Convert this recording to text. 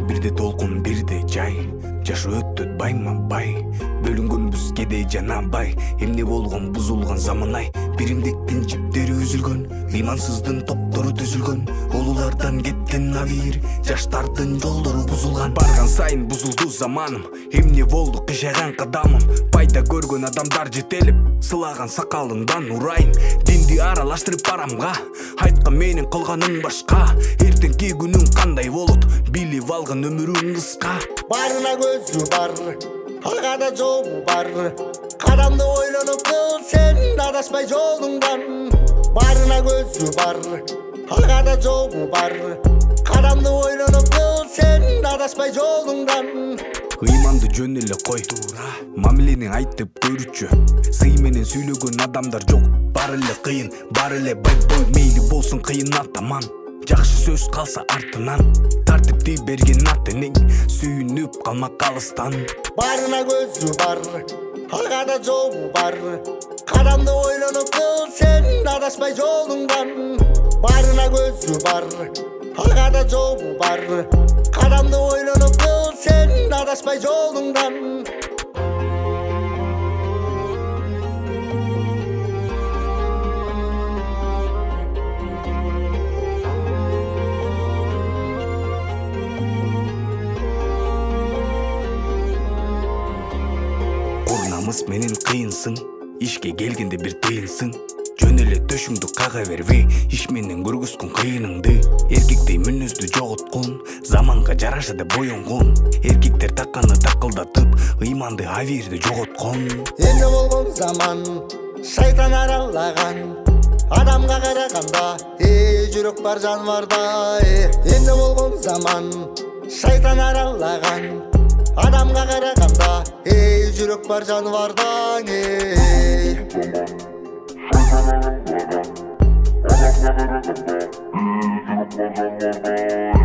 бирде толкун бирде жай, жашы өттөт байма-бай, бөлүнгөнбүз кедей жана бай, эмне болгон бузулган заман-ай, биримдиктин жиптери үзүлгөн, ыймансыздын топтору түзүлгөн, улуулардан кеткен авир, жаштардын жолдору бузулган. Барган сайын бузулду заманым, эмне болду кыйшаган кадамым, пайда көргөн адамдар жетелип, сылаган сакалыңдан урайын, динди аралаштырып барамга, айткан менин кылганың башка, эртеңки күнүң кандай болот, билип алган өмүрүң кыска. Барына көзү бар, алгада жолу бар, кадамды ойлонуп кыл, сен адаспай жолуңдан. Барына көзү бар, алгада жолу бар, кадамды ойлонуп кыл, сен адаспай жолуңдан. Ыйманды жөн эле кой, мамилени айтып көрүчү, сый менен сүйлөгөн адамдар жок, бар эле кыйын, бар эле бай-бой, мейли болсун кыйын атаман. Жакшы сөз калса артынан, тартипти берген ата энең, сүйүнүп калма калыстан. Барына көзү бар, алгада жолу бар, кадамды ойлонуп кыл, сен адаспай жолуңдан. Барына көзү бар, алгада жолу бар, кадамды ойлонуп кыл, сен адаспай жолуңдан. Намыс менен кыйынсың, ишке келгенде бир тыйынсың, жөн эле төшүңдү кага бербей, иш менен көргүзгүн кыйыныңды. Эркектей мүнөздү жоготкон, заманга жараша деп боёнгон, эркектер такканы такылдатып, ыйманды авирди жоготкон. Эмне болгон заман, шайтан аралаган, адамга караганда жүрөк бар жанварда. Эмне болгон заман, шайтан аралаган, адамга караганда жүрөк бар жанвардан. Adamga karaganda, жүрөк бар жанвардан.